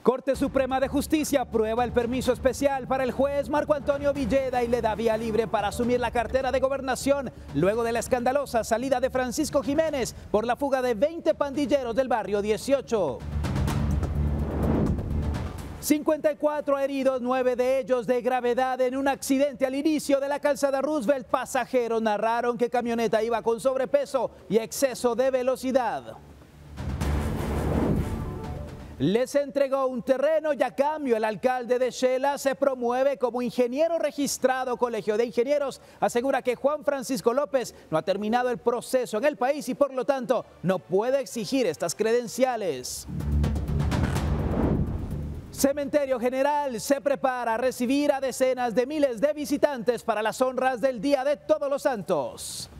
Corte Suprema de Justicia aprueba el permiso especial para el juez Marco Antonio Villeda y le da vía libre para asumir la cartera de gobernación luego de la escandalosa salida de Francisco Jiménez por la fuga de 20 pandilleros del barrio 18. 54 heridos, 9 de ellos de gravedad en un accidente al inicio de la calzada Roosevelt. Pasajeros narraron que camioneta iba con sobrepeso y exceso de velocidad. Les entregó un terreno y a cambio el alcalde de Xela se promueve como ingeniero registrado. Colegio de Ingenieros asegura que Juan Francisco López no ha terminado el proceso en el país y por lo tanto no puede exigir estas credenciales. Cementerio General se prepara a recibir a decenas de miles de visitantes para las honras del Día de Todos los Santos.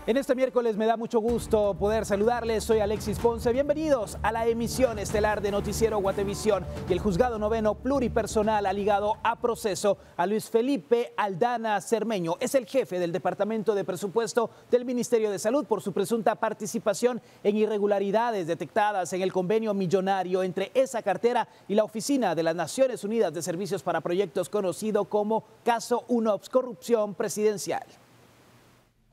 En este miércoles me da mucho gusto poder saludarles, soy Alexis Ponce, bienvenidos a la emisión estelar de Noticiero Guatevisión. Y el Juzgado Noveno Pluripersonal ha ligado a proceso a Luis Felipe Aldana Cermeño. Es el jefe del Departamento de Presupuesto del Ministerio de Salud por su presunta participación en irregularidades detectadas en el convenio millonario entre esa cartera y la Oficina de las Naciones Unidas de Servicios para Proyectos, conocido como Caso UNOPS, corrupción presidencial.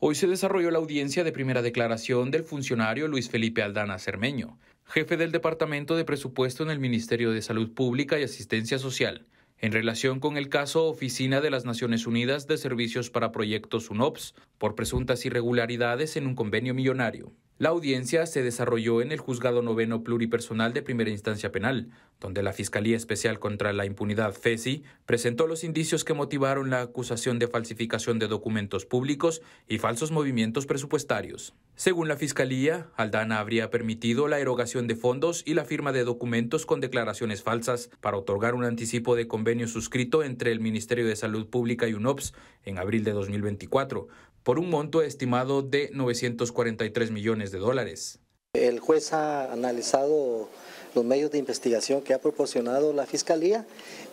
Hoy se desarrolló la audiencia de primera declaración del funcionario Luis Felipe Aldana Cermeño, jefe del Departamento de Presupuesto en el Ministerio de Salud Pública y Asistencia Social, en relación con el caso Oficina de las Naciones Unidas de Servicios para Proyectos UNOPS por presuntas irregularidades en un convenio millonario. La audiencia se desarrolló en el Juzgado Noveno Pluripersonal de Primera Instancia Penal, donde la Fiscalía Especial contra la Impunidad, FESI, presentó los indicios que motivaron la acusación de falsificación de documentos públicos y falsos movimientos presupuestarios. Según la Fiscalía, Aldana habría permitido la erogación de fondos y la firma de documentos con declaraciones falsas para otorgar un anticipo de convenio suscrito entre el Ministerio de Salud Pública y UNOPS en abril de 2024, por un monto estimado de $943 millones. El juez ha analizado los medios de investigación que ha proporcionado la Fiscalía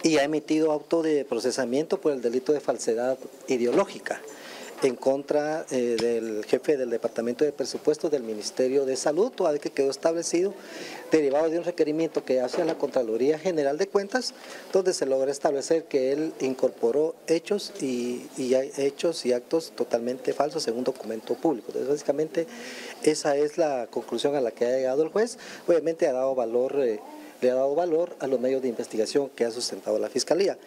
y ha emitido auto de procesamiento por el delito de falsedad ideológica en contra del jefe del Departamento de Presupuesto del Ministerio de Salud, toda vez que quedó establecido, derivado de un requerimiento que hace la Contraloría General de Cuentas, donde se logra establecer que él incorporó hechos y actos totalmente falsos en un documento público. Entonces, básicamente, esa es la conclusión a la que ha llegado el juez. Obviamente le ha dado valor a los medios de investigación que ha sustentado la Fiscalía.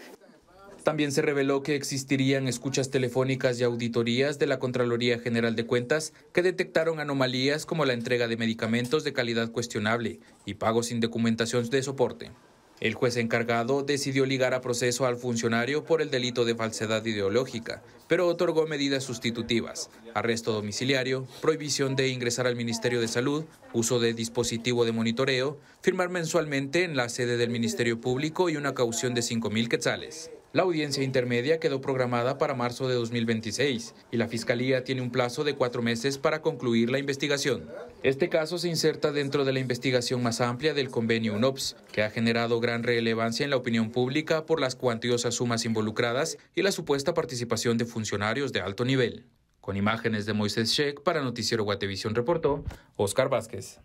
También se reveló que existirían escuchas telefónicas y auditorías de la Contraloría General de Cuentas que detectaron anomalías como la entrega de medicamentos de calidad cuestionable y pagos sin documentación de soporte. El juez encargado decidió ligar a proceso al funcionario por el delito de falsedad ideológica, pero otorgó medidas sustitutivas: arresto domiciliario, prohibición de ingresar al Ministerio de Salud, uso de dispositivo de monitoreo, firmar mensualmente en la sede del Ministerio Público y una caución de 5,000 quetzales. La audiencia intermedia quedó programada para marzo de 2026 y la Fiscalía tiene un plazo de 4 meses para concluir la investigación. Este caso se inserta dentro de la investigación más amplia del convenio UNOPS, que ha generado gran relevancia en la opinión pública por las cuantiosas sumas involucradas y la supuesta participación de funcionarios de alto nivel. Con imágenes de Moisés Sheck, para Noticiero Guatevisión reportó Oscar Vázquez.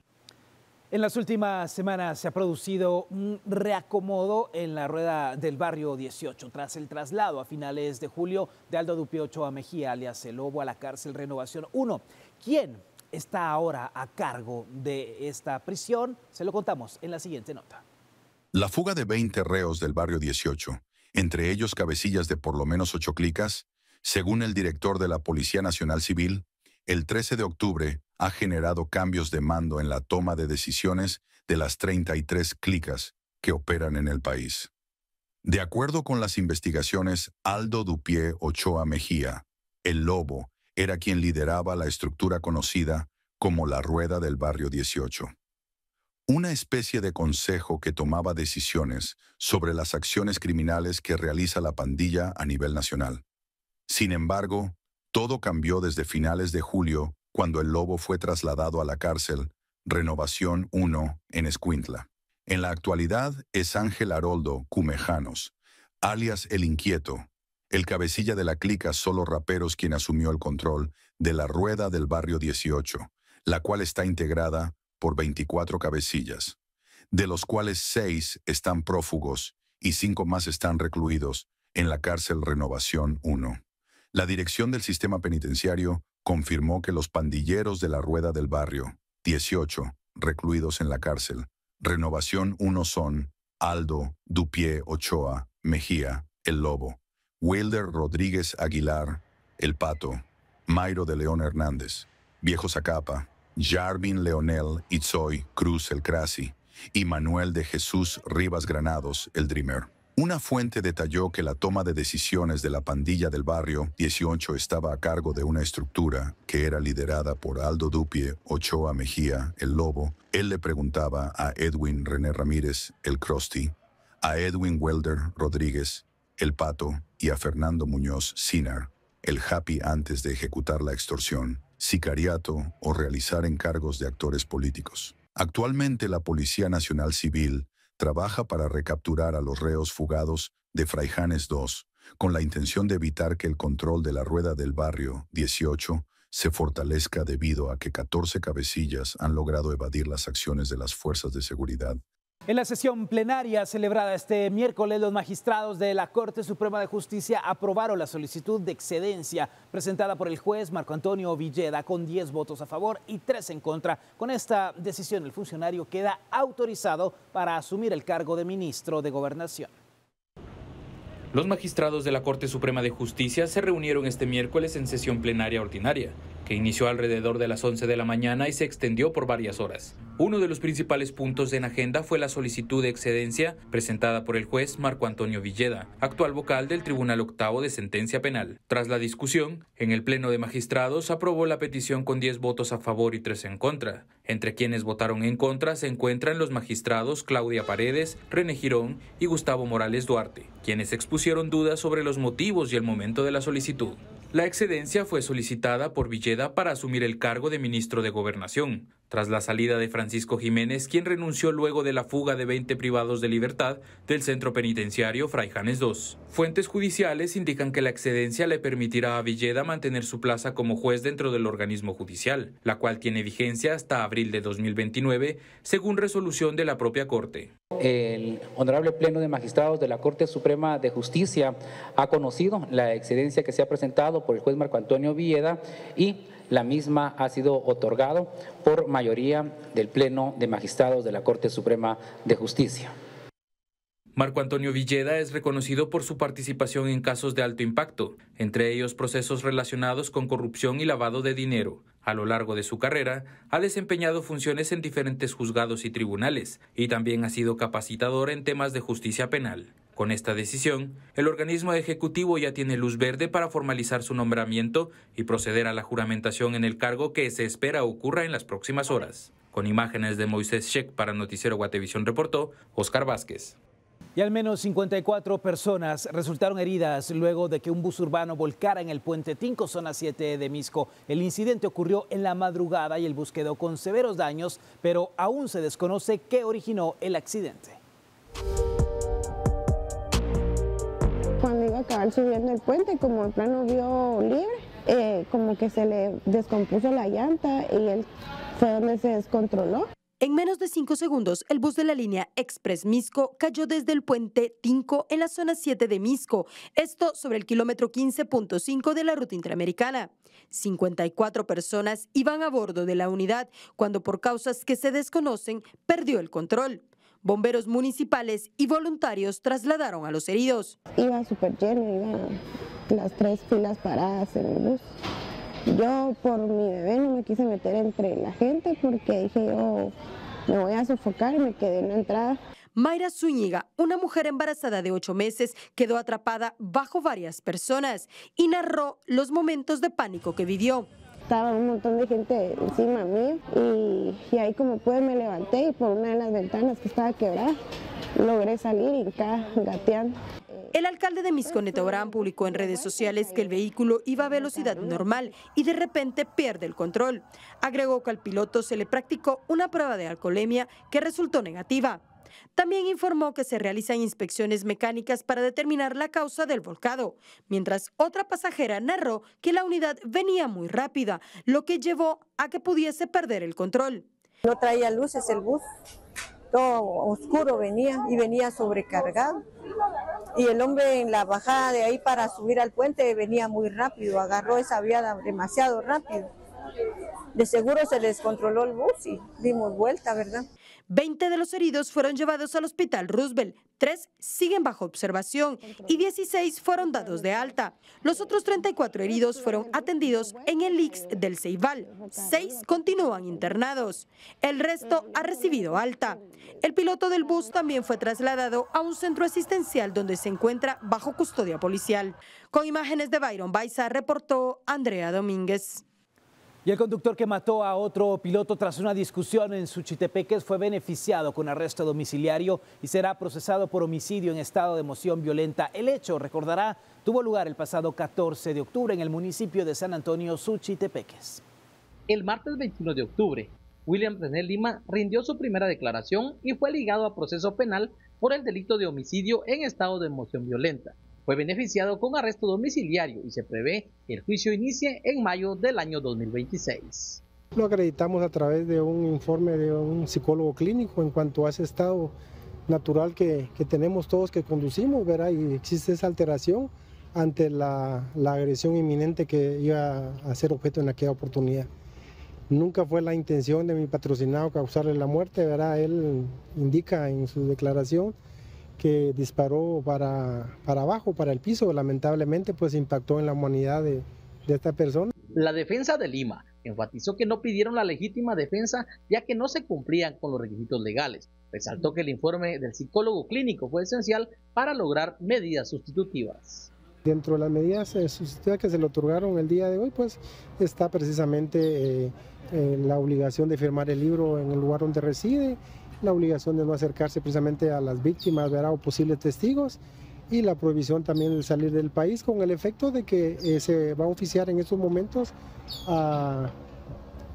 En las últimas semanas se ha producido un reacomodo en la rueda del barrio 18 tras el traslado a finales de julio de Aldo Dupié Ochoa Mejía, alias El Lobo, a la cárcel Renovación 1. ¿Quién está ahora a cargo de esta prisión? Se lo contamos en la siguiente nota. La fuga de 20 reos del barrio 18, entre ellos cabecillas de por lo menos 8 clicas, según el director de la Policía Nacional Civil, el 13 de octubre ha generado cambios de mando en la toma de decisiones de las 33 clicas que operan en el país. De acuerdo con las investigaciones, Aldo Dupié Ochoa Mejía, El Lobo, era quien lideraba la estructura conocida como la Rueda del Barrio 18. Una especie de consejo que tomaba decisiones sobre las acciones criminales que realiza la pandilla a nivel nacional. Sin embargo, todo cambió desde finales de julio, cuando El Lobo fue trasladado a la cárcel Renovación 1 en Escuintla. En la actualidad es Ángel Haroldo Cumejanos, alias El Inquieto, el cabecilla de la clica Solo Raperos, quien asumió el control de la rueda del barrio 18, la cual está integrada por 24 cabecillas, de los cuales 6 están prófugos y 5 más están recluidos en la cárcel Renovación 1. La dirección del sistema penitenciario confirmó que los pandilleros de la rueda del barrio 18, recluidos en la cárcel Renovación 1 son Aldo Dupié Ochoa Mejía, el Lobo, Wilder Rodríguez Aguilar, el Pato, Mayro de León Hernández, Viejo Zacapa, Jarvin Leonel Itzoy Cruz el Crasi y Manuel de Jesús Rivas Granados, el Dreamer. Una fuente detalló que la toma de decisiones de la pandilla del barrio 18 estaba a cargo de una estructura que era liderada por Aldo Dupié Ochoa Mejía, el Lobo. Él le preguntaba a Edwin René Ramírez, el Krusty, a Edwin Welder Rodríguez, el Pato, y a Fernando Muñoz Sinar, el Happy, antes de ejecutar la extorsión, sicariato o realizar encargos de actores políticos. Actualmente la Policía Nacional Civil trabaja para recapturar a los reos fugados de Fraijanes 2, con la intención de evitar que el control de la rueda del barrio 18 se fortalezca debido a que 14 cabecillas han logrado evadir las acciones de las fuerzas de seguridad. En la sesión plenaria celebrada este miércoles, los magistrados de la Corte Suprema de Justicia aprobaron la solicitud de excedencia presentada por el juez Marco Antonio Villeda con 10 votos a favor y 3 en contra. Con esta decisión, el funcionario queda autorizado para asumir el cargo de ministro de Gobernación. Los magistrados de la Corte Suprema de Justicia se reunieron este miércoles en sesión plenaria ordinaria, que inició alrededor de las 11 de la mañana y se extendió por varias horas. Uno de los principales puntos en agenda fue la solicitud de excedencia presentada por el juez Marco Antonio Villeda, actual vocal del Tribunal Octavo de Sentencia Penal. Tras la discusión, en el Pleno de Magistrados aprobó la petición con 10 votos a favor y 3 en contra. Entre quienes votaron en contra se encuentran los magistrados Claudia Paredes, René Girón y Gustavo Morales Duarte, quienes expusieron dudas sobre los motivos y el momento de la solicitud. La excedencia fue solicitada por Villeda para asumir el cargo de ministro de Gobernación, tras la salida de Francisco Jiménez, quien renunció luego de la fuga de 20 privados de libertad del centro penitenciario Fraijanes 2. Fuentes judiciales indican que la excedencia le permitirá a Villeda mantener su plaza como juez dentro del organismo judicial, la cual tiene vigencia hasta abril de 2029, según resolución de la propia Corte. El Honorable Pleno de Magistrados de la Corte Suprema de Justicia ha conocido la excedencia que se ha presentado por el juez Marco Antonio Villeda y la misma ha sido otorgado por mayoría del Pleno de Magistrados de la Corte Suprema de Justicia. Marco Antonio Villeda es reconocido por su participación en casos de alto impacto, entre ellos procesos relacionados con corrupción y lavado de dinero. A lo largo de su carrera, ha desempeñado funciones en diferentes juzgados y tribunales, y también ha sido capacitador en temas de justicia penal. Con esta decisión, el organismo ejecutivo ya tiene luz verde para formalizar su nombramiento y proceder a la juramentación en el cargo que se espera ocurra en las próximas horas. Con imágenes de Moisés Sheck para Noticiero Guatevisión reportó Oscar Vázquez. Y al menos 54 personas resultaron heridas luego de que un bus urbano volcara en el puente Tinco, zona 7 de Misco. El incidente ocurrió en la madrugada y el bus quedó con severos daños, pero aún se desconoce qué originó el accidente. Cuando iba a acabar subiendo el puente, como el plano vio libre, como que se le descompuso la llanta y él fue donde se descontroló. En menos de 5 segundos, el bus de la línea Express Misco cayó desde el puente Tinco en la zona 7 de Misco, esto sobre el kilómetro 15.5 de la ruta interamericana. 54 personas iban a bordo de la unidad cuando por causas que se desconocen perdió el control. Bomberos municipales y voluntarios trasladaron a los heridos. Iba súper lleno, iban las 3 filas paradas en el bus. Yo por mi bebé no me quise meter entre la gente porque dije yo me voy a sofocar y me quedé en la entrada. Mayra Zúñiga, una mujer embarazada de 8 meses, quedó atrapada bajo varias personas y narró los momentos de pánico que vivió. Estaba un montón de gente encima mío y ahí como pude me levanté y por una de las ventanas que estaba quebrada logré salir y acá gateando. El alcalde de Misco, Neto Abraham, publicó en redes sociales que el vehículo iba a velocidad normal y de repente pierde el control. Agregó que al piloto se le practicó una prueba de alcoholemia que resultó negativa. También informó que se realizan inspecciones mecánicas para determinar la causa del volcado, mientras otra pasajera narró que la unidad venía muy rápida, lo que llevó a que pudiese perder el control. No traía luces el bus, todo oscuro venía y venía sobrecargado. Y el hombre en la bajada de ahí para subir al puente venía muy rápido, agarró esa viada demasiado rápido. De seguro se descontroló el bus y dimos vuelta, ¿verdad? 20 de los heridos fueron llevados al hospital Roosevelt, 3 siguen bajo observación y 16 fueron dados de alta. Los otros 34 heridos fueron atendidos en el ICS del Ceibal, 6 continúan internados, el resto ha recibido alta. El piloto del bus también fue trasladado a un centro asistencial donde se encuentra bajo custodia policial. Con imágenes de Byron Baiza, reportó Andrea Domínguez. Y el conductor que mató a otro piloto tras una discusión en Suchitepeques fue beneficiado con arresto domiciliario y será procesado por homicidio en estado de emoción violenta. El hecho, recordará, tuvo lugar el pasado 14 de octubre en el municipio de San Antonio, Suchitepeques. El martes 21 de octubre, William René Lima rindió su primera declaración y fue ligado a proceso penal por el delito de homicidio en estado de emoción violenta. Fue beneficiado con arresto domiciliario y se prevé que el juicio inicie en mayo del año 2026. Lo acreditamos a través de un informe de un psicólogo clínico en cuanto a ese estado natural que tenemos todos que conducimos, ¿verdad? Y existe esa alteración ante la agresión inminente que iba a ser objeto en aquella oportunidad. Nunca fue la intención de mi patrocinado causarle la muerte, ¿verdad? Él indica en su declaración que disparó para abajo, para el piso. Lamentablemente pues impactó en la humanidad de esta persona. La defensa de Lima enfatizó que no pidieron la legítima defensa ya que no se cumplían con los requisitos legales. Resaltó que el informe del psicólogo clínico fue esencial para lograr medidas sustitutivas. Dentro de las medidas sustitutivas que se le otorgaron el día de hoy, pues está precisamente la obligación de firmar el libro en el lugar donde reside, la obligación de no acercarse precisamente a las víctimas, ¿verdad? O posibles testigos, y la prohibición también de salir del país, con el efecto de que se va a oficiar en estos momentos a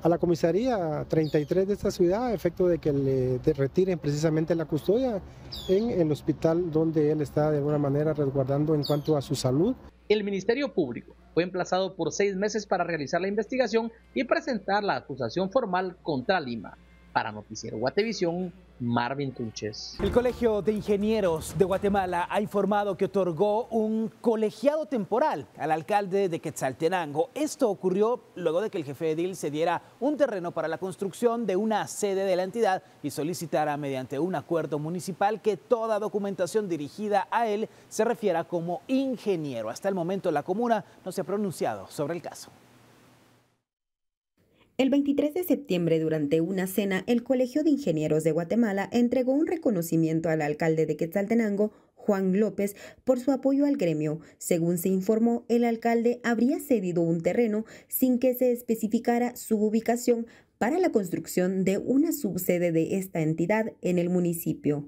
la comisaría 33 de esta ciudad, a efecto de que le retiren precisamente la custodia en el hospital donde él está de alguna manera resguardando en cuanto a su salud. El Ministerio Público fue emplazado por 6 meses para realizar la investigación y presentar la acusación formal contra Lima. Para Noticiero Guatevisión, Marvin Tunches. El Colegio de Ingenieros de Guatemala ha informado que otorgó un colegiado temporal al alcalde de Quetzaltenango. Esto ocurrió luego de que el jefe edil cediera un terreno para la construcción de una sede de la entidad y solicitara mediante un acuerdo municipal que toda documentación dirigida a él se refiera como ingeniero. Hasta el momento la comuna no se ha pronunciado sobre el caso. El 23 de septiembre, durante una cena, el Colegio de Ingenieros de Guatemala entregó un reconocimiento al alcalde de Quetzaltenango, Juan López, por su apoyo al gremio. Según se informó, el alcalde habría cedido un terreno sin que se especificara su ubicación para la construcción de una subsede de esta entidad en el municipio.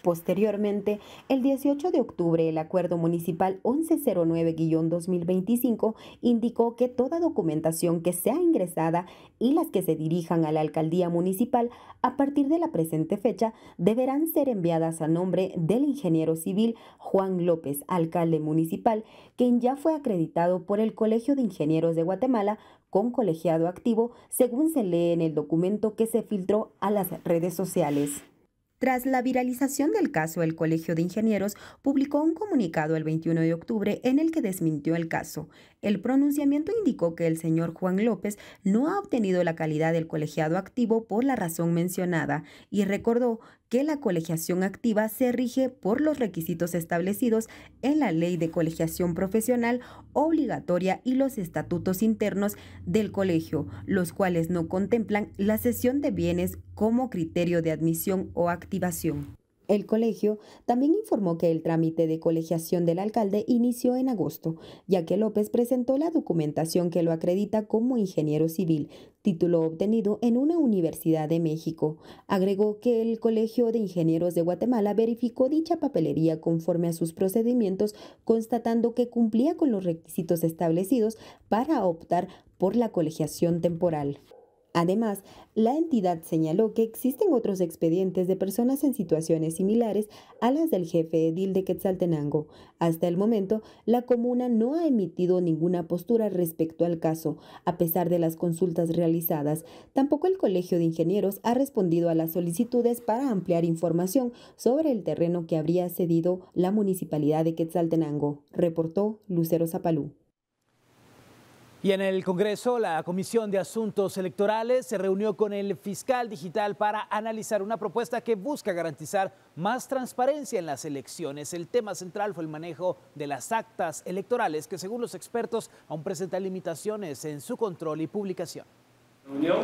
Posteriormente, el 18 de octubre, el Acuerdo Municipal 1109-2025 indicó que toda documentación que sea ingresada y las que se dirijan a la Alcaldía Municipal a partir de la presente fecha deberán ser enviadas a nombre del ingeniero civil Juan López, alcalde municipal, quien ya fue acreditado por el Colegio de Ingenieros de Guatemala con colegiado activo, según se lee en el documento que se filtró a las redes sociales. Tras la viralización del caso, el Colegio de Ingenieros publicó un comunicado el 21 de octubre en el que desmintió el caso. El pronunciamiento indicó que el señor Juan López no ha obtenido la calidad del colegiado activo por la razón mencionada y recordó que la colegiación activa se rige por los requisitos establecidos en la Ley de Colegiación Profesional Obligatoria y los estatutos internos del colegio, los cuales no contemplan la cesión de bienes como criterio de admisión o activación. El colegio también informó que el trámite de colegiación del alcalde inició en agosto, ya que López presentó la documentación que lo acredita como ingeniero civil, título obtenido en una universidad de México. Agregó que el Colegio de Ingenieros de Guatemala verificó dicha papelería conforme a sus procedimientos, constatando que cumplía con los requisitos establecidos para optar por la colegiación temporal. Además, la entidad señaló que existen otros expedientes de personas en situaciones similares a las del jefe edil de Quetzaltenango. Hasta el momento, la comuna no ha emitido ninguna postura respecto al caso, a pesar de las consultas realizadas. Tampoco el Colegio de Ingenieros ha respondido a las solicitudes para ampliar información sobre el terreno que habría cedido la municipalidad de Quetzaltenango, reportó Lucero Zapalú. Y en el Congreso, la Comisión de Asuntos Electorales se reunió con el fiscal digital para analizar una propuesta que busca garantizar más transparencia en las elecciones. El tema central fue el manejo de las actas electorales, que según los expertos aún presentan limitaciones en su control y publicación.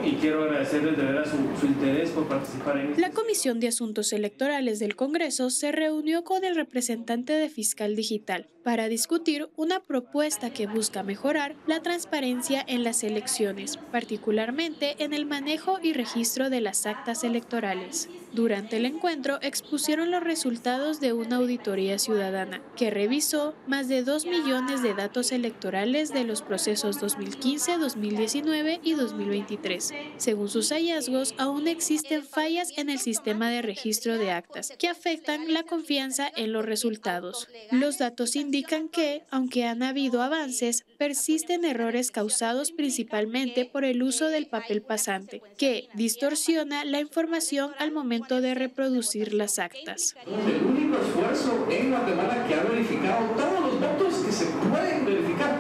Y quiero agradecerles de verdad su interés por participar en La Comisión de Asuntos Electorales del Congreso se reunió con el representante de Fiscal Digital para discutir una propuesta que busca mejorar la transparencia en las elecciones, particularmente en el manejo y registro de las actas electorales. Durante el encuentro expusieron los resultados de una auditoría ciudadana que revisó más de 2 millones de datos electorales de los procesos 2015, 2019 y 2023. Según sus hallazgos, aún existen fallas en el sistema de registro de actas que afectan la confianza en los resultados. Los datos indican que, aunque han habido avances, persisten errores causados principalmente por el uso del papel pasante, que distorsiona la información al momento de reproducir las actas. El único esfuerzo en Guatemala que ha verificado todos los votos que se pueden verificar.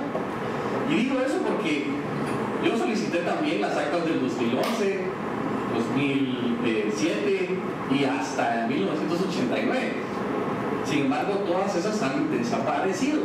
Y digo eso porque yo solicité también las actas del 2011, 2007 y hasta 1989. Sin embargo, todas esas han desaparecido.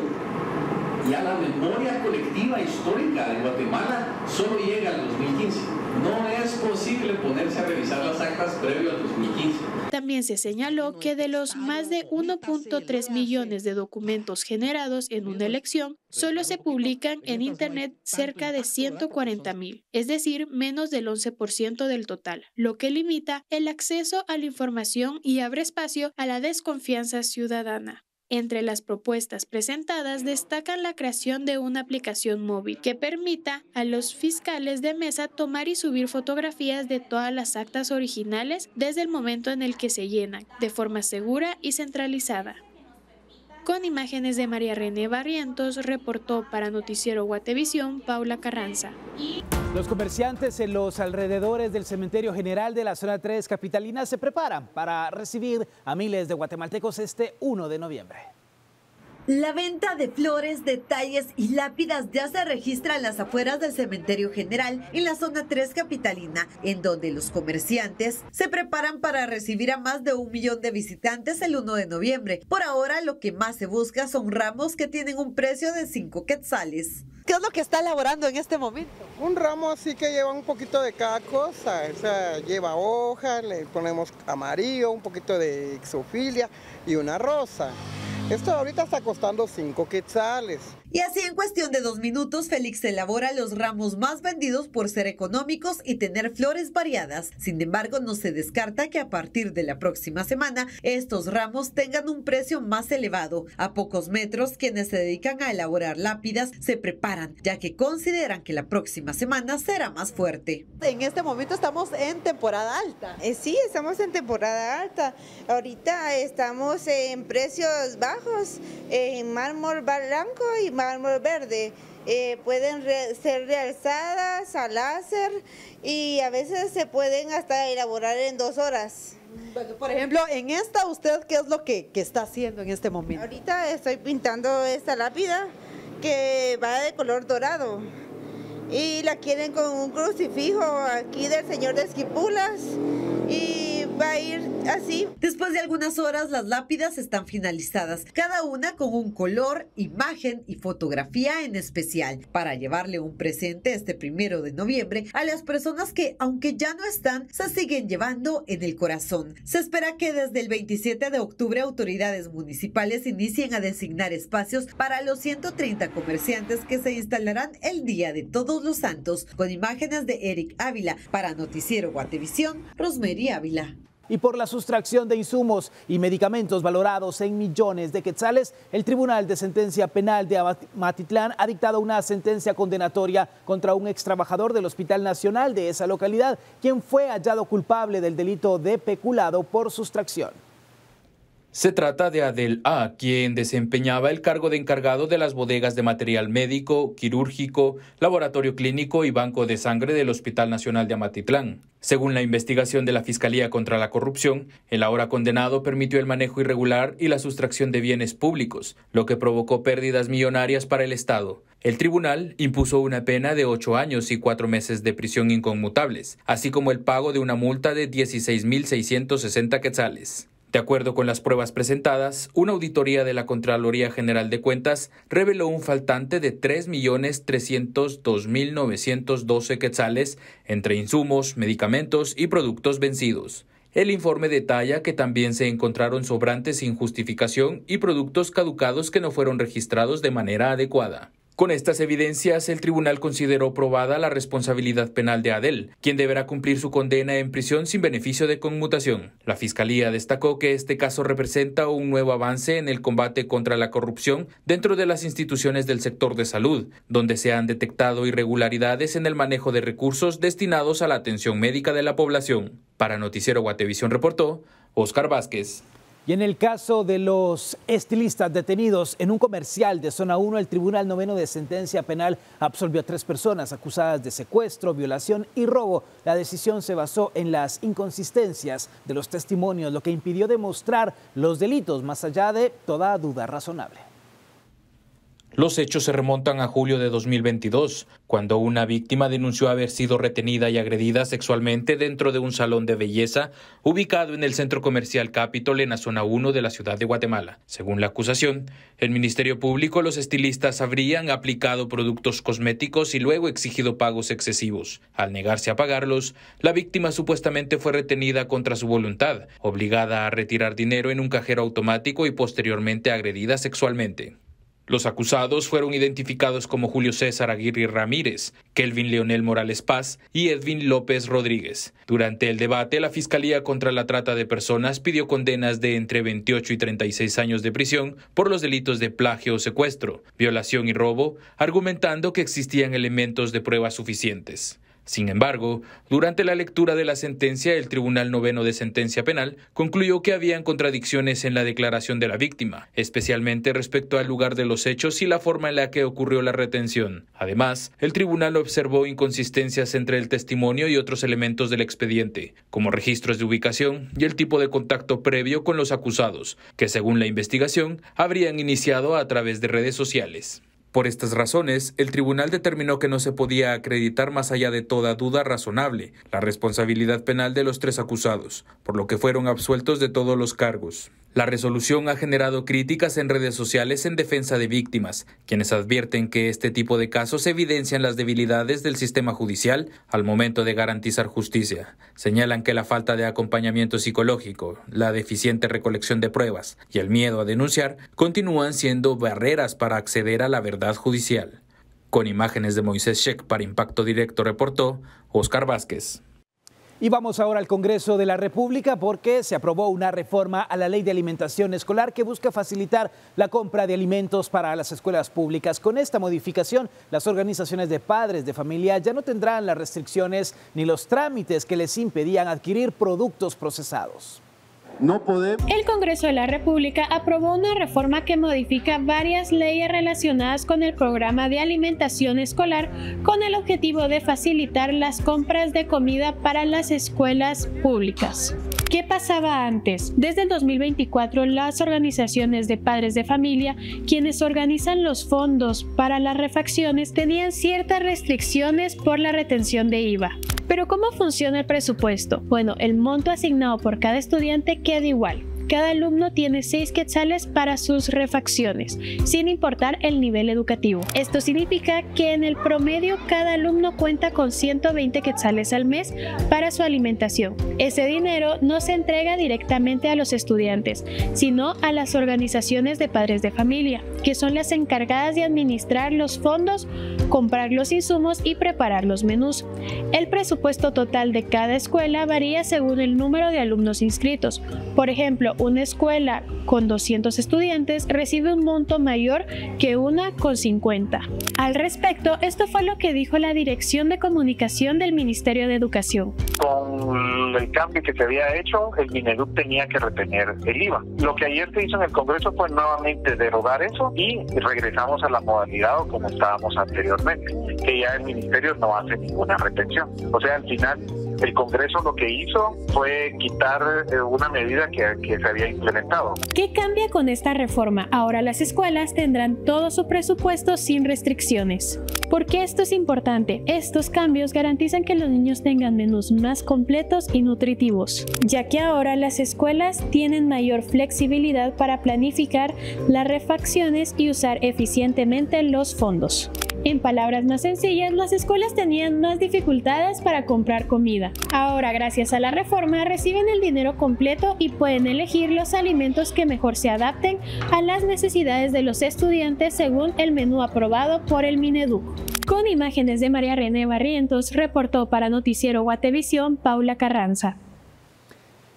Ya la memoria colectiva histórica de Guatemala solo llega al 2015. No es posible ponerse a revisar las actas previo al 2015. También se señaló que de los más de 1.3 millones de documentos generados en una elección, solo se publican en Internet cerca de 140,000, es decir, menos del 11% del total, lo que limita el acceso a la información y abre espacio a la desconfianza ciudadana. Entre las propuestas presentadas destacan la creación de una aplicación móvil que permita a los fiscales de mesa tomar y subir fotografías de todas las actas originales desde el momento en el que se llenan, de forma segura y centralizada. Con imágenes de María René Barrientos, reportó para Noticiero Guatevisión, Paula Carranza. Los comerciantes en los alrededores del Cementerio General de la Zona 3 capitalina se preparan para recibir a miles de guatemaltecos este 1 de noviembre. La venta de flores, detalles y lápidas ya se registra en las afueras del Cementerio General en la Zona 3 capitalina, en donde los comerciantes se preparan para recibir a más de 1 millón de visitantes el 1 de noviembre. Por ahora, lo que más se busca son ramos que tienen un precio de 5 quetzales. ¿Qué es lo que está elaborando en este momento? Un ramo así que lleva un poquito de cada cosa, o sea, lleva hojas, le ponemos amarillo, un poquito de exofilia y una rosa. Esto ahorita está costando 5 quetzales. Y así en cuestión de 2 minutos, Félix elabora los ramos más vendidos por ser económicos y tener flores variadas. Sin embargo, no se descarta que a partir de la próxima semana, estos ramos tengan un precio más elevado. A pocos metros, quienes se dedican a elaborar lápidas se preparan, ya que consideran que la próxima semana será más fuerte. En este momento estamos en temporada alta. Sí, estamos en temporada alta. Ahorita estamos en precios bajos, en mármol blanco y mármol verde. Pueden ser realzadas a láser y a veces se pueden hasta elaborar en 2 horas. Bueno, por ejemplo, en esta, ¿usted qué es lo que está haciendo en este momento? Ahorita estoy pintando esta lápida que va de color dorado y la quieren con un crucifijo aquí del Señor de Esquipulas y va a ir así. Después de algunas horas, las lápidas están finalizadas, cada una con un color, imagen y fotografía en especial, para llevarle un presente este 1 de noviembre a las personas que, aunque ya no están, se siguen llevando en el corazón. Se espera que desde el 27 de octubre autoridades municipales inicien a designar espacios para los 130 comerciantes que se instalarán el Día de Todos los Santos. Con imágenes de Eric Ávila, para Noticiero Guatevisión, Rosemary Ávila. Y por la sustracción de insumos y medicamentos valorados en millones de quetzales, el Tribunal de Sentencia Penal de Amatitlán ha dictado una sentencia condenatoria contra un extrabajador del Hospital Nacional de esa localidad, quien fue hallado culpable del delito de peculado por sustracción. Se trata de Adel A., quien desempeñaba el cargo de encargado de las bodegas de material médico, quirúrgico, laboratorio clínico y banco de sangre del Hospital Nacional de Amatitlán. Según la investigación de la Fiscalía contra la Corrupción, el ahora condenado permitió el manejo irregular y la sustracción de bienes públicos, lo que provocó pérdidas millonarias para el Estado. El tribunal impuso una pena de 8 años y 4 meses de prisión inconmutables, así como el pago de una multa de 16.660 quetzales. De acuerdo con las pruebas presentadas, una auditoría de la Contraloría General de Cuentas reveló un faltante de 3.302.912 quetzales entre insumos, medicamentos y productos vencidos. El informe detalla que también se encontraron sobrantes sin justificación y productos caducados que no fueron registrados de manera adecuada. Con estas evidencias, el tribunal consideró probada la responsabilidad penal de Adel, quien deberá cumplir su condena en prisión sin beneficio de conmutación. La Fiscalía destacó que este caso representa un nuevo avance en el combate contra la corrupción dentro de las instituciones del sector de salud, donde se han detectado irregularidades en el manejo de recursos destinados a la atención médica de la población. Para Noticiero Guatevisión reportó Oscar Vázquez. Y en el caso de los estilistas detenidos en un comercial de Zona 1, el Tribunal Noveno de Sentencia Penal absolvió a 3 personas acusadas de secuestro, violación y robo. La decisión se basó en las inconsistencias de los testimonios, lo que impidió demostrar los delitos más allá de toda duda razonable. Los hechos se remontan a julio de 2022, cuando una víctima denunció haber sido retenida y agredida sexualmente dentro de un salón de belleza ubicado en el centro comercial Capitol en la zona 1 de la ciudad de Guatemala. Según la acusación, el Ministerio Público, los estilistas habrían aplicado productos cosméticos y luego exigido pagos excesivos. Al negarse a pagarlos, la víctima supuestamente fue retenida contra su voluntad, obligada a retirar dinero en un cajero automático y posteriormente agredida sexualmente. Los acusados fueron identificados como Julio César Aguirre Ramírez, Kelvin Leonel Morales Paz y Edwin López Rodríguez. Durante el debate, la Fiscalía contra la Trata de Personas pidió condenas de entre 28 y 36 años de prisión por los delitos de plagio o secuestro, violación y robo, argumentando que existían elementos de prueba suficientes. Sin embargo, durante la lectura de la sentencia, el Tribunal Noveno de Sentencia Penal concluyó que habían contradicciones en la declaración de la víctima, especialmente respecto al lugar de los hechos y la forma en la que ocurrió la retención. Además, el tribunal observó inconsistencias entre el testimonio y otros elementos del expediente, como registros de ubicación y el tipo de contacto previo con los acusados, que según la investigación, habrían iniciado a través de redes sociales. Por estas razones, el tribunal determinó que no se podía acreditar más allá de toda duda razonable la responsabilidad penal de los 3 acusados, por lo que fueron absueltos de todos los cargos. La resolución ha generado críticas en redes sociales en defensa de víctimas, quienes advierten que este tipo de casos evidencian las debilidades del sistema judicial al momento de garantizar justicia. Señalan que la falta de acompañamiento psicológico, la deficiente recolección de pruebas y el miedo a denunciar continúan siendo barreras para acceder a la verdad judicial. Con imágenes de Moisés Sheck para Impacto Directo reportó Oscar Vázquez. Y vamos ahora al Congreso de la República porque se aprobó una reforma a la Ley de Alimentación Escolar que busca facilitar la compra de alimentos para las escuelas públicas. Con esta modificación, las organizaciones de padres de familia ya no tendrán las restricciones ni los trámites que les impedían adquirir productos procesados. El Congreso de la República aprobó una reforma que modifica varias leyes relacionadas con el programa de alimentación escolar con el objetivo de facilitar las compras de comida para las escuelas públicas. ¿Qué pasaba antes? Desde el 2024, las organizaciones de padres de familia, quienes organizan los fondos para las refacciones, tenían ciertas restricciones por la retención de IVA. Pero ¿cómo funciona el presupuesto? Bueno, el monto asignado por cada estudiante queda igual. Cada alumno tiene 6 quetzales para sus refacciones, sin importar el nivel educativo. Esto significa que en el promedio cada alumno cuenta con 120 quetzales al mes para su alimentación. Ese dinero no se entrega directamente a los estudiantes, sino a las organizaciones de padres de familia, que son las encargadas de administrar los fondos, comprar los insumos y preparar los menús. El presupuesto total de cada escuela varía según el número de alumnos inscritos. Por ejemplo, una escuela con 200 estudiantes recibe un monto mayor que una con 50. Al respecto, esto fue lo que dijo la Dirección de Comunicación del Ministerio de Educación. Con el cambio que se había hecho, el Mineduc tenía que retener el IVA. Lo que ayer se hizo en el Congreso fue nuevamente derogar eso y regresamos a la modalidad o como estábamos anteriormente, que ya el Ministerio no hace ninguna retención. O sea, al final el Congreso lo que hizo fue quitar una medida que se había implementado. ¿Qué cambia con esta reforma? Ahora las escuelas tendrán todo su presupuesto sin restricciones. ¿Por qué esto es importante? Estos cambios garantizan que los niños tengan menús más completos y nutritivos, ya que ahora las escuelas tienen mayor flexibilidad para planificar las refacciones y usar eficientemente los fondos. En palabras más sencillas, las escuelas tenían más dificultades para comprar comida. Ahora, gracias a la reforma, reciben el dinero completo y pueden elegir los alimentos que mejor se adapten a las necesidades de los estudiantes según el menú aprobado por el Mineduc. Con imágenes de María René Barrientos, reportó para Noticiero Guatevisión, Paula Carranza.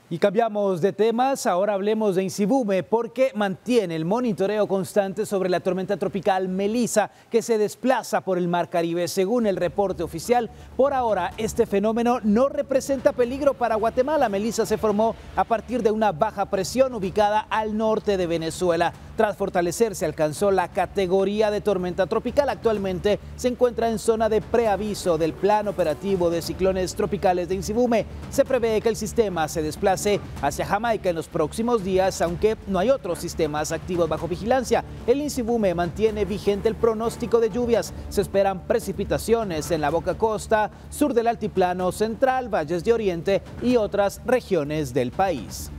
Y cambiamos de temas, ahora hablemos de Insibume porque mantiene el monitoreo constante sobre la tormenta tropical Melissa que se desplaza por el Mar Caribe. Según el reporte oficial, por ahora este fenómeno no representa peligro para Guatemala. Melissa se formó a partir de una baja presión ubicada al norte de Venezuela. Tras fortalecerse alcanzó la categoría de tormenta tropical. Actualmente se encuentra en zona de preaviso del Plan Operativo de Ciclones Tropicales de Insibume. Se prevé que el sistema se desplace hacia Jamaica en los próximos días, aunque no hay otros sistemas activos bajo vigilancia. El Insibume mantiene vigente el pronóstico de lluvias. Se esperan precipitaciones en la Boca Costa, sur del Altiplano Central, Valles de Oriente y otras regiones del país.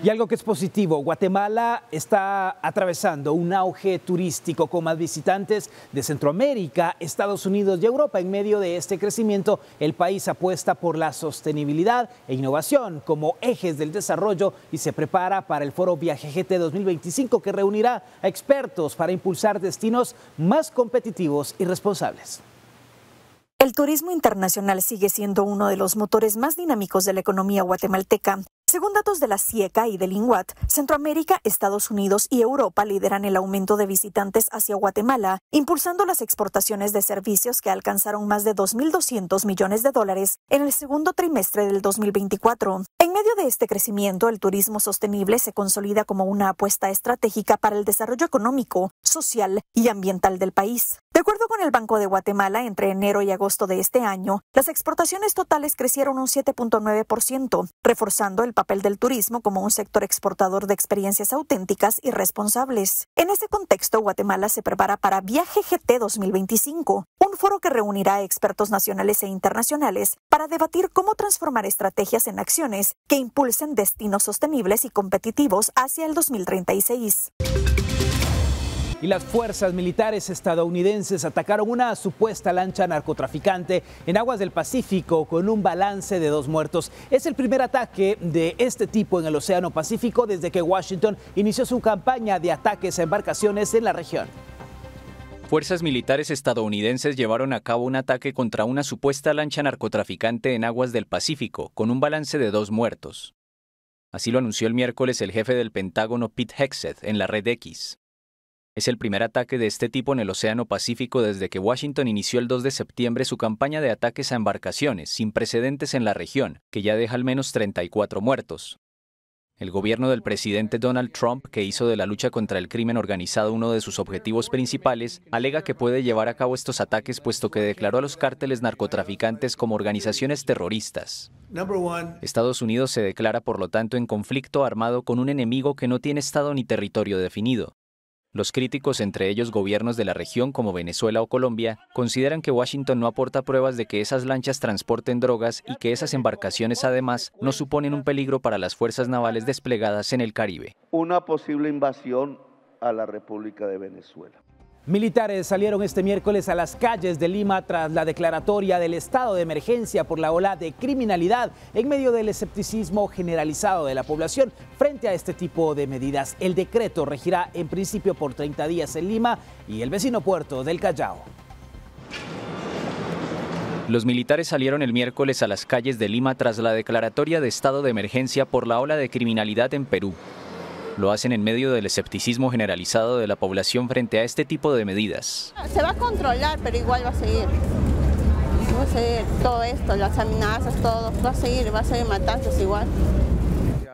Y algo que es positivo, Guatemala está atravesando un auge turístico con más visitantes de Centroamérica, Estados Unidos y Europa. En medio de este crecimiento, el país apuesta por la sostenibilidad e innovación como ejes del desarrollo y se prepara para el Foro Viaje GT 2025 que reunirá a expertos para impulsar destinos más competitivos y responsables. El turismo internacional sigue siendo uno de los motores más dinámicos de la economía guatemalteca. Según datos de la CIECA y del INWAT, Centroamérica, Estados Unidos y Europa lideran el aumento de visitantes hacia Guatemala, impulsando las exportaciones de servicios que alcanzaron más de $2.200 millones en el segundo trimestre del 2024. En medio de este crecimiento, el turismo sostenible se consolida como una apuesta estratégica para el desarrollo económico, social y ambiental del país. De acuerdo con el Banco de Guatemala, entre enero y agosto de este año, las exportaciones totales crecieron un 7.9%, reforzando el papel del turismo como un sector exportador de experiencias auténticas y responsables. En ese contexto, Guatemala se prepara para Viaje GT 2025, un foro que reunirá a expertos nacionales e internacionales para debatir cómo transformar estrategias en acciones que impulsen destinos sostenibles y competitivos hacia el 2036. Y las fuerzas militares estadounidenses atacaron una supuesta lancha narcotraficante en aguas del Pacífico con un balance de 2 muertos. Es el primer ataque de este tipo en el Océano Pacífico desde que Washington inició su campaña de ataques a embarcaciones en la región. Fuerzas militares estadounidenses llevaron a cabo un ataque contra una supuesta lancha narcotraficante en aguas del Pacífico con un balance de 2 muertos. Así lo anunció el miércoles el jefe del Pentágono Pete Hegseth en la red X. Es el primer ataque de este tipo en el Océano Pacífico desde que Washington inició el 2 de septiembre su campaña de ataques a embarcaciones sin precedentes en la región, que ya deja al menos 34 muertos. El gobierno del presidente Donald Trump, que hizo de la lucha contra el crimen organizado uno de sus objetivos principales, alega que puede llevar a cabo estos ataques puesto que declaró a los cárteles narcotraficantes como organizaciones terroristas. Estados Unidos se declara por lo tanto en conflicto armado con un enemigo que no tiene estado ni territorio definido. Los críticos, entre ellos gobiernos de la región como Venezuela o Colombia, consideran que Washington no aporta pruebas de que esas lanchas transporten drogas y que esas embarcaciones además no suponen un peligro para las fuerzas navales desplegadas en el Caribe. Una posible invasión a la República de Venezuela. Militares salieron este miércoles a las calles de Lima tras la declaratoria del estado de emergencia por la ola de criminalidad en medio del escepticismo generalizado de la población frente a este tipo de medidas. El decreto regirá en principio por 30 días en Lima y el vecino puerto del Callao. Los militares salieron el miércoles a las calles de Lima tras la declaratoria de estado de emergencia por la ola de criminalidad en Perú. Lo hacen en medio del escepticismo generalizado de la población frente a este tipo de medidas. Se va a controlar, pero igual va a seguir. Va a seguir todo esto, las amenazas, todo. Va a seguir matanzas igual.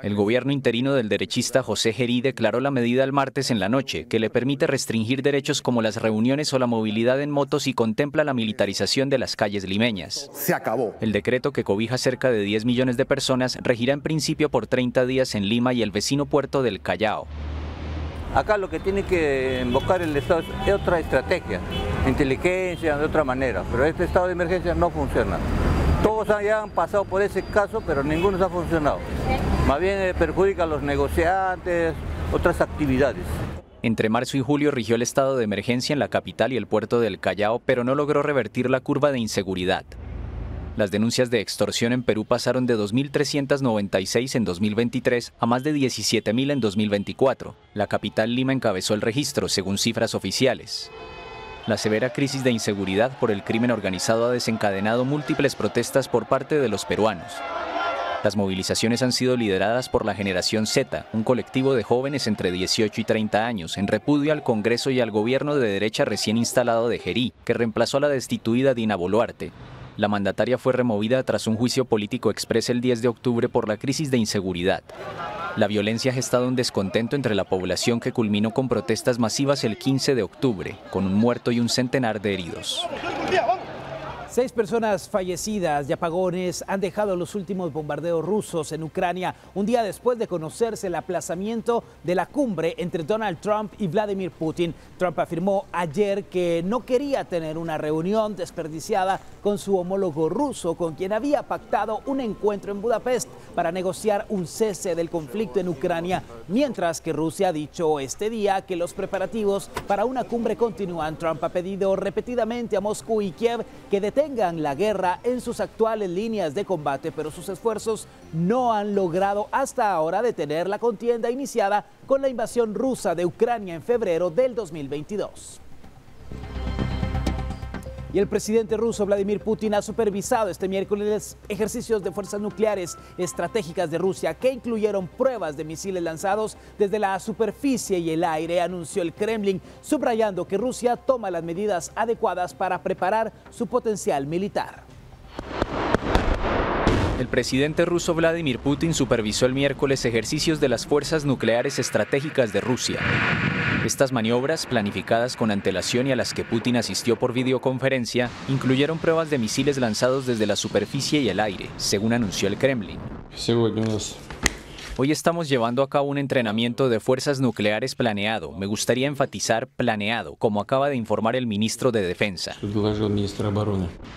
El gobierno interino del derechista José Gerí declaró la medida el martes en la noche, que le permite restringir derechos como las reuniones o la movilidad en motos y contempla la militarización de las calles limeñas. Se acabó. El decreto, que cobija cerca de 10 millones de personas, regirá en principio por 30 días en Lima y el vecino puerto del Callao. Acá lo que tiene que invocar el Estado es otra estrategia, inteligencia, de otra manera, pero este estado de emergencia no funciona. Todos ya han pasado por ese caso, pero ninguno ha funcionado. Más bien perjudica a los negociantes, otras actividades. Entre marzo y julio rigió el estado de emergencia en la capital y el puerto del Callao, pero no logró revertir la curva de inseguridad. Las denuncias de extorsión en Perú pasaron de 2.396 en 2023 a más de 17.000 en 2024. La capital Lima encabezó el registro, según cifras oficiales. La severa crisis de inseguridad por el crimen organizado ha desencadenado múltiples protestas por parte de los peruanos. Las movilizaciones han sido lideradas por la Generación Z, un colectivo de jóvenes entre 18 y 30 años, en repudio al Congreso y al gobierno de derecha recién instalado de Gerí, que reemplazó a la destituida Dina Boluarte. La mandataria fue removida tras un juicio político expreso el 10 de octubre por la crisis de inseguridad. La violencia ha gestado un descontento entre la población que culminó con protestas masivas el 15 de octubre, con un muerto y un centenar de heridos. 6 personas fallecidas y apagones han dejado los últimos bombardeos rusos en Ucrania, un día después de conocerse el aplazamiento de la cumbre entre Donald Trump y Vladimir Putin. Trump afirmó ayer que no quería tener una reunión desperdiciada con su homólogo ruso, con quien había pactado un encuentro en Budapest para negociar un cese del conflicto en Ucrania, mientras que Rusia ha dicho este día que los preparativos para una cumbre continúan. Trump ha pedido repetidamente a Moscú y Kiev que detengan la guerra en sus actuales líneas de combate, pero sus esfuerzos no han logrado hasta ahora detener la contienda iniciada con la invasión rusa de Ucrania en febrero del 2022. Y el presidente ruso Vladimir Putin ha supervisado este miércoles ejercicios de fuerzas nucleares estratégicas de Rusia que incluyeron pruebas de misiles lanzados desde la superficie y el aire, anunció el Kremlin, subrayando que Rusia toma las medidas adecuadas para preparar su potencial militar. El presidente ruso Vladimir Putin supervisó el miércoles ejercicios de las fuerzas nucleares estratégicas de Rusia. Estas maniobras, planificadas con antelación y a las que Putin asistió por videoconferencia, incluyeron pruebas de misiles lanzados desde la superficie y el aire, según anunció el Kremlin. Hoy estamos llevando a cabo un entrenamiento de fuerzas nucleares planeado. Me gustaría enfatizar planeado, como acaba de informar el ministro de Defensa.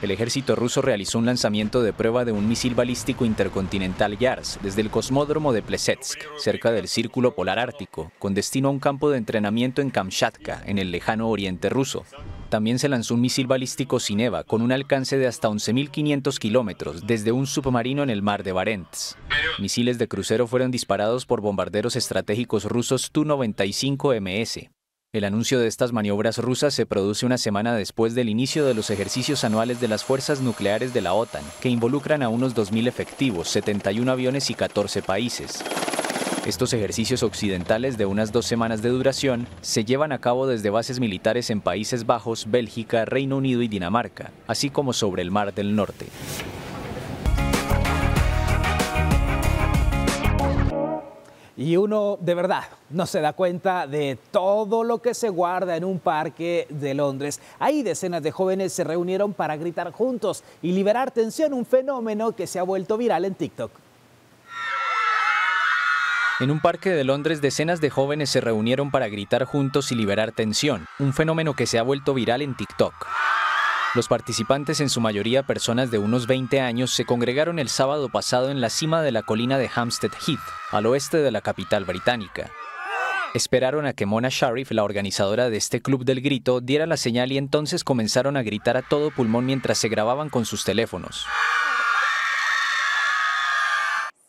El ejército ruso realizó un lanzamiento de prueba de un misil balístico intercontinental Yars desde el cosmódromo de Plesetsk, cerca del Círculo Polar Ártico, con destino a un campo de entrenamiento en Kamchatka, en el lejano oriente ruso. También se lanzó un misil balístico Sineva con un alcance de hasta 11.500 kilómetros desde un submarino en el mar de Barents. Misiles de crucero fueron disparados por bombarderos estratégicos rusos Tu-95MS. El anuncio de estas maniobras rusas se produce una semana después del inicio de los ejercicios anuales de las fuerzas nucleares de la OTAN, que involucran a unos 2.000 efectivos, 71 aviones y 14 países. Estos ejercicios occidentales de unas 2 semanas de duración se llevan a cabo desde bases militares en Países Bajos, Bélgica, Reino Unido y Dinamarca, así como sobre el Mar del Norte. Y uno de verdad no se da cuenta de todo lo que se guarda en un parque de Londres. Ahí decenas de jóvenes se reunieron para gritar juntos y liberar tensión, un fenómeno que se ha vuelto viral en TikTok. En un parque de Londres, decenas de jóvenes se reunieron para gritar juntos y liberar tensión, un fenómeno que se ha vuelto viral en TikTok. Los participantes, en su mayoría personas de unos 20 años, se congregaron el sábado pasado en la cima de la colina de Hampstead Heath, al oeste de la capital británica. Esperaron a que Mona Sharif, la organizadora de este club del grito, diera la señal y entonces comenzaron a gritar a todo pulmón mientras se grababan con sus teléfonos.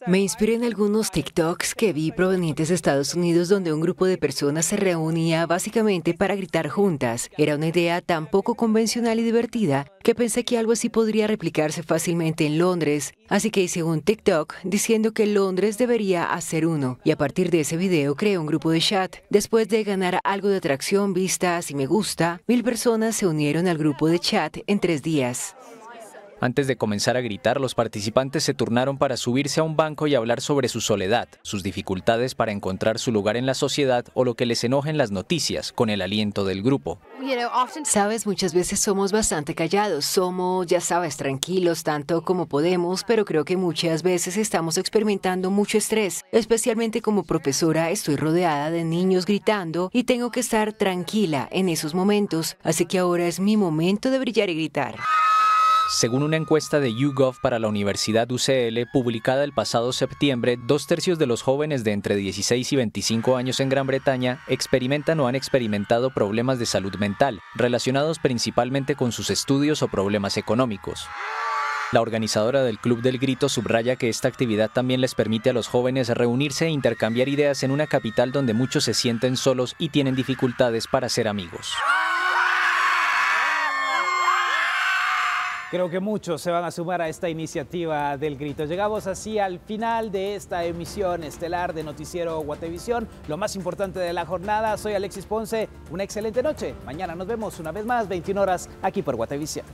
Me inspiré en algunos TikToks que vi provenientes de Estados Unidos donde un grupo de personas se reunía básicamente para gritar juntas. Era una idea tan poco convencional y divertida que pensé que algo así podría replicarse fácilmente en Londres. Así que hice un TikTok diciendo que Londres debería hacer uno. Y a partir de ese video creé un grupo de chat. Después de ganar algo de atracción, vistas y me gusta, 1000 personas se unieron al grupo de chat en 3 días. Antes de comenzar a gritar, los participantes se turnaron para subirse a un banco y hablar sobre su soledad, sus dificultades para encontrar su lugar en la sociedad o lo que les enoja en las noticias, con el aliento del grupo. Sabes, muchas veces somos bastante callados, somos, ya sabes, tranquilos tanto como podemos, pero creo que muchas veces estamos experimentando mucho estrés. Especialmente como profesora, estoy rodeada de niños gritando y tengo que estar tranquila en esos momentos, así que ahora es mi momento de brillar y gritar. Según una encuesta de YouGov para la Universidad UCL, publicada el pasado septiembre, 2/3 de los jóvenes de entre 16 y 25 años en Gran Bretaña experimentan o han experimentado problemas de salud mental, relacionados principalmente con sus estudios o problemas económicos. La organizadora del Club del Grito subraya que esta actividad también les permite a los jóvenes reunirse e intercambiar ideas en una capital donde muchos se sienten solos y tienen dificultades para ser amigos. Creo que muchos se van a sumar a esta iniciativa del grito. Llegamos así al final de esta emisión estelar de Noticiero Guatevisión. Lo más importante de la jornada, soy Alexis Ponce. Una excelente noche. Mañana nos vemos una vez más, 21 horas, aquí por Guatevisión.